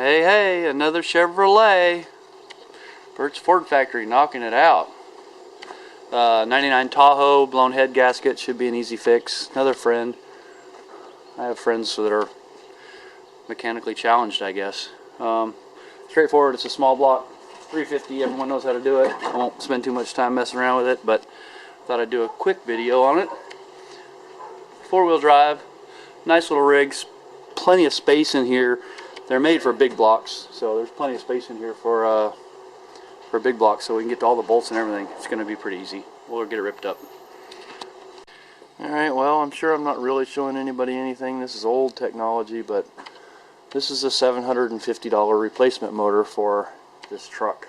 Hey, hey, another Chevrolet. BertsFordFactory knocking it out. 99 Tahoe, blown head gasket, should be an easy fix. Another friend. I have friends that are mechanically challenged, I guess. Straightforward, it's a small block, 350, everyone knows how to do it. I won't spend too much time messing around with it, but thought I'd do a quick video on it. Four-wheel drive, nice little rigs, plenty of space in here. They're made for big blocks, so there's plenty of space in here for big blocks, so we can get to all the bolts and everything. It's going to be pretty easy. We'll get it ripped up. Alright, well, I'm sure I'm not really showing anybody anything. This is old technology, but this is a $750 replacement motor for this truck.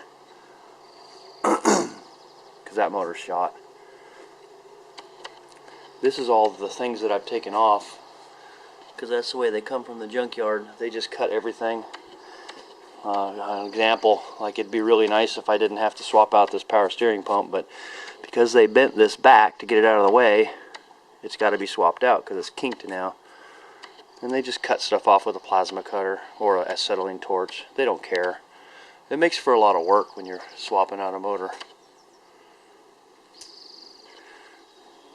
Because that motor's shot. This is all the things that I've taken off, because that's the way they come from the junkyard. They just cut everything. An example, like it'd be really nice if I didn't have to swap out this power steering pump, but because they bent this back to get it out of the way, it's got to be swapped out because it's kinked now. And they just cut stuff off with a plasma cutter or a acetylene torch. They don't care. It makes for a lot of work when you're swapping out a motor.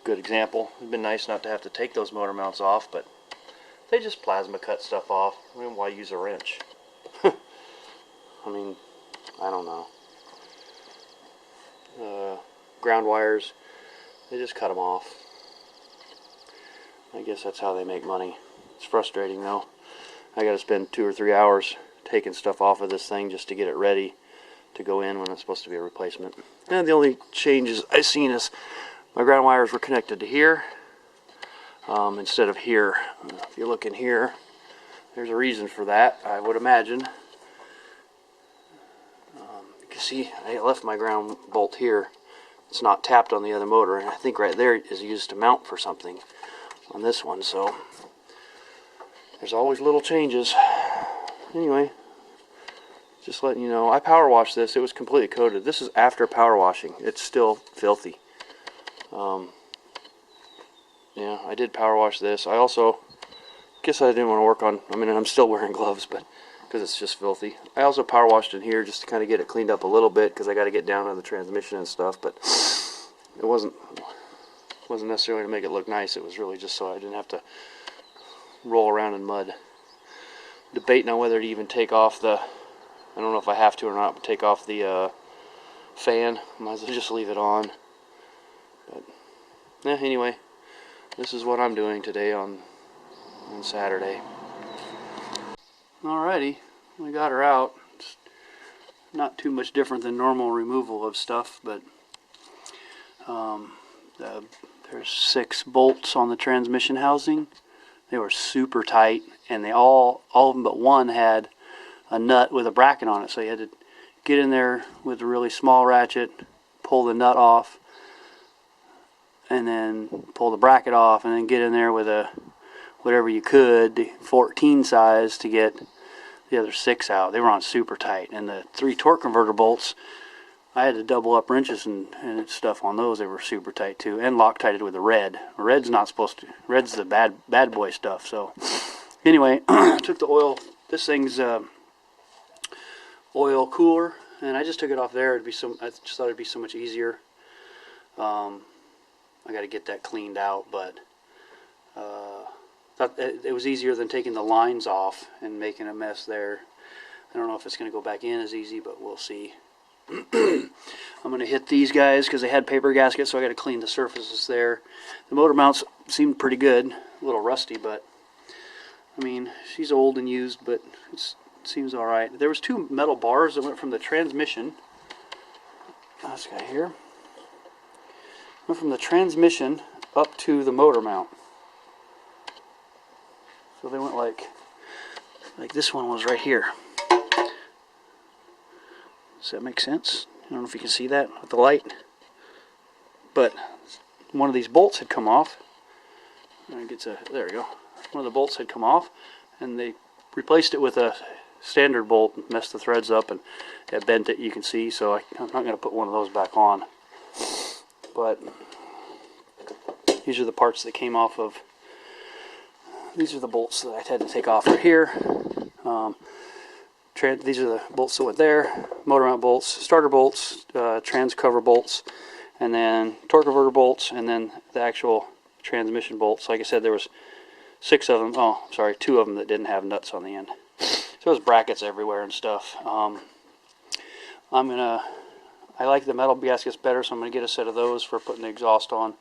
Good example. It'd been nice not to have to take those motor mounts off, but they just plasma cut stuff off. I mean, why use a wrench? I mean, I don't know. Ground wires, they just cut them off. I guess that's how they make money. It's frustrating though. I gotta spend 2 or 3 hours taking stuff off of this thing just to get it ready to go in when it's supposed to be a replacement. And the only changes I've seen is my ground wires were connected to here instead of here. If you look in here, there's a reason for that, I would imagine. You can see I left my ground bolt here. It's not tapped on the other motor, and I think right there is used to mount for something on this one, so there's always little changes. Anyway, just letting you know, I power washed this. It was completely coated. This is after power washing. It's still filthy. Yeah, I did power wash this. I also guess I didn't want to work on, I mean, I'm still wearing gloves, but because it's just filthy. I also power washed in here just to kind of get it cleaned up a little bit, because I got to get down on the transmission and stuff, but it wasn't necessarily to make it look nice. It was really just so I didn't have to roll around in mud. Debating on whether to even take off the, I don't know if I have to or not, but take off the fan. Might as well just leave it on. But yeah, anyway, this is what I'm doing today on Saturday. Alrighty, we got her out. It's not too much different than normal removal of stuff, but there's 6 bolts on the transmission housing. They were super tight, and they all of them but one had a nut with a bracket on it, so you had to get in there with a really small ratchet, pull the nut off, and then pull the bracket off, and then get in there with a whatever you could, the 14 size, to get the other 6 out. They were on super tight, and the 3 torque converter bolts, I had to double up wrenches and stuff on those. They were super tight too, and Loctited with the red. Red's not supposed to. Red's the bad boy stuff. So anyway, I took the oil. This thing's oil cooler, and I just took it off there. I just thought it'd be so much easier. I got to get that cleaned out, but thought it was easier than taking the lines off and making a mess there. I don't know if it's going to go back in as easy, but we'll see. I'm going to hit these guys because they had paper gaskets, so I got to clean the surfaces there. The motor mounts seemed pretty good, a little rusty, but I mean, she's old and used, but it seems all right. There was 2 metal bars that went from the transmission. This guy here went from the transmission up to the motor mount. So they went like this one was right here. Does that make sense? I don't know if you can see that with the light. But one of these bolts had come off. There we go. One of the bolts had come off, and they replaced it with a standard bolt and messed the threads up, and it bent it, you can see, so I'm not going to put one of those back on. But these are the parts that came off of These are the bolts that I had to take off right here. these are the bolts that went there, motor mount bolts, starter bolts, trans cover bolts, and then torque converter bolts, and then the actual transmission bolts. Like I said, there was 6 of them. Oh, sorry, 2 of them that didn't have nuts on the end. So there's brackets everywhere and stuff. I like the metal gaskets better, so I'm gonna get a set of those for putting the exhaust on.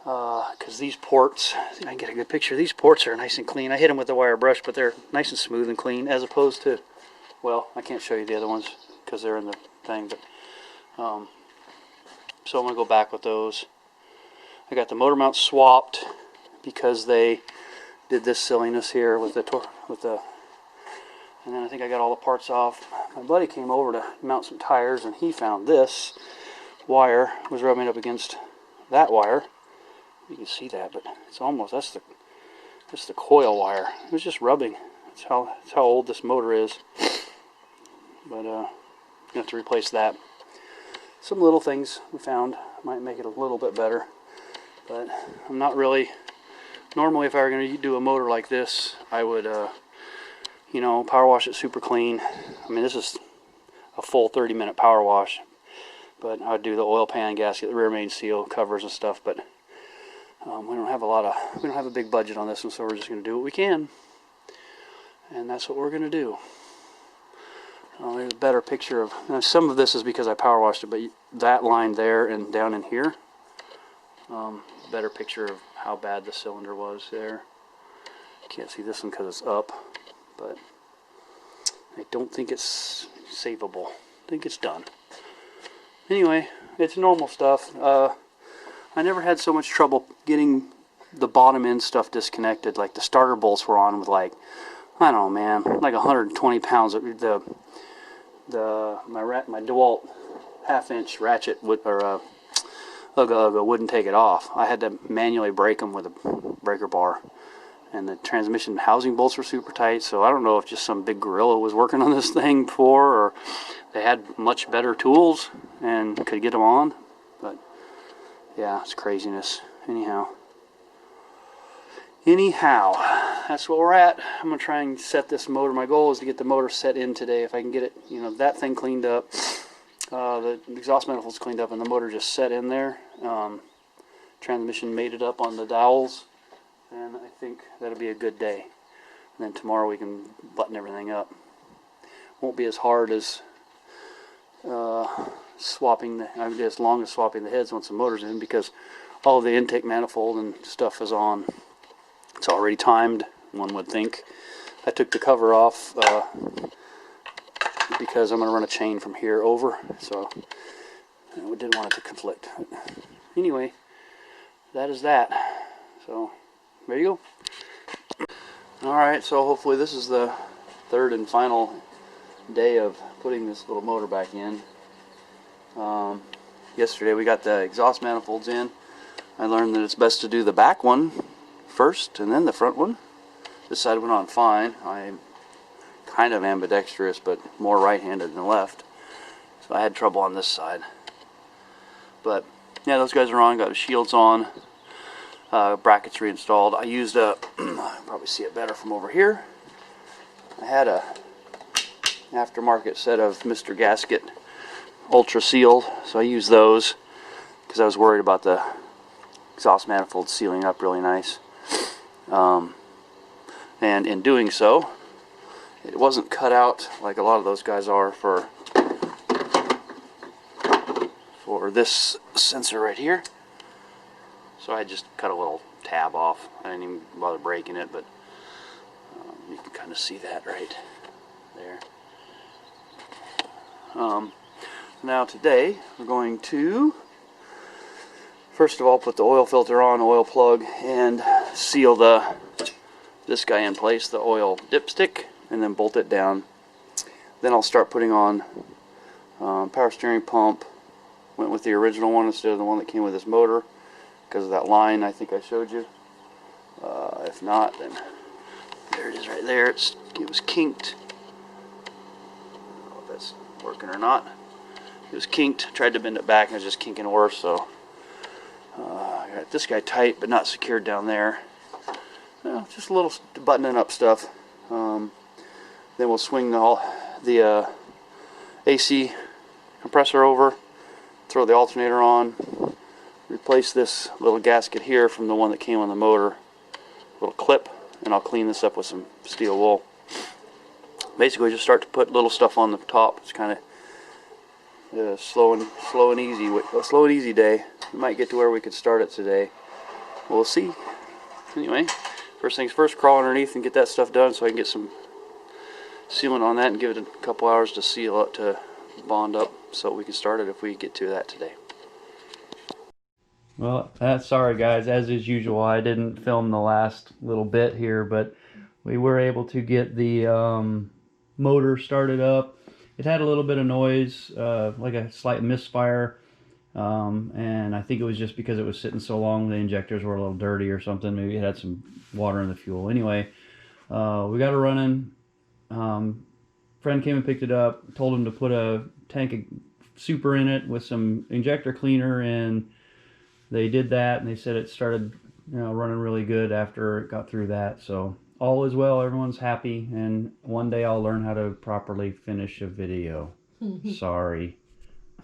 Because these ports, see if I can get a good picture. These ports are nice and clean. I hit them with the wire brush, but they're nice and smooth and clean, as opposed to, well, I can't show you the other ones because they're in the thing. But so I'm gonna go back with those. I got the motor mount swapped because they did this silliness here with the and then I think I got all the parts off. My buddy came over to mount some tires, and he found this wire was rubbing up against that wire. You can see that, but it's almost, that's the coil wire. It was just rubbing. That's how old this motor is. But you have to replace that. Some little things we found might make it a little bit better, but I'm not really. Normally, if I were going to do a motor like this, I would, you know, power wash it super clean. I mean, this is a full 30-minute power wash, but I would do the oil pan gasket, the rear main seal, covers and stuff. But we don't have a big budget on this one, so we're just going to do what we can, and that's what we're going to do. There's a better picture of, now some of this is because I power washed it, but that line there and down in here, better picture of how bad the cylinder was there. You can't see this one because it's up, but I don't think it's savable. I think it's done. Anyway, it's normal stuff. I never had so much trouble getting the bottom end stuff disconnected. Like the starter bolts were on with, like, I don't know, man, like 120 pounds. My DeWalt half-inch ratchet Ugga wouldn't take it off. I had to manually break them with a breaker bar. And the transmission housing bolts were super tight, so I don't know if just some big gorilla was working on this thing before, or they had much better tools and could get them on. But yeah, it's craziness. Anyhow, that's where we're at. I'm gonna try and set this motor. My goal is to get the motor set in today. If I can get it, you know, that thing cleaned up, the exhaust manifold's cleaned up, and the motor just set in there. Transmission mated up on the dowels, and I think that'll be a good day. And then tomorrow we can button everything up. Won't be as hard as swapping as long as swapping the heads once the motor's in, because all of the intake manifold and stuff is on. It's already timed, one would think. I took the cover off because I'm going to run a chain from here over, so I didn't want it to conflict. But anyway, that is that. So there you go. Alright, so hopefully this is the third and final day of putting this little motor back in. Yesterday we got the exhaust manifolds in. I learned that it's best to do the back one first and then the front one. This side went on fine. I'm kind of ambidextrous, but more right-handed than left, so I had trouble on this side. But yeah, those guys are on. Got the shields on. Brackets reinstalled. I used a probably see it better from over here. I had a aftermarket set of Mr. Gasket Ultra Sealed, so I used those because I was worried about the exhaust manifold sealing up really nice. And in doing so, it wasn't cut out like a lot of those guys are for this sensor right here. So I just cut a little tab off. I didn't even bother breaking it, but you can kind of see that right there. Now today we're going to first of all put the oil filter on, oil plug, and seal this guy in place, the oil dipstick, and then bolt it down. Then I'll start putting on power steering pump. Went with the original one instead of the one that came with this motor because of that line I think I showed you. If not, then there it is right there. It was kinked. I don't know if that's working or not. It was kinked. Tried to bend it back and it was just kinking worse. So I got this guy tight but not secured down there. Just a little buttoning up stuff. Then we'll swing the AC compressor over, throw the alternator on, replace this little gasket here from the one that came on the motor, little clip, and I'll clean this up with some steel wool. Basically just start to put little stuff on the top. It's kind of slow and easy day. We might get to where we could start it today. We'll see. Anyway, first things first, crawl underneath and get that stuff done so I can get some sealant on that and give it a couple hours to seal it, to bond up, so we can start it if we get to that today. Well, sorry guys, as is usual, I didn't film the last little bit here, but we were able to get the motor started up. It had a little bit of noise, like a slight misfire, and I think it was just because it was sitting so long, the injectors were a little dirty or something. Maybe it had some water in the fuel. Anyway, we got it running. Friend came and picked it up, told him to put a tank of super in it with some injector cleaner, and they did that, and they said it started, running really good after it got through that. So all is well, everyone's happy, and one day I'll learn how to properly finish a video. Sorry.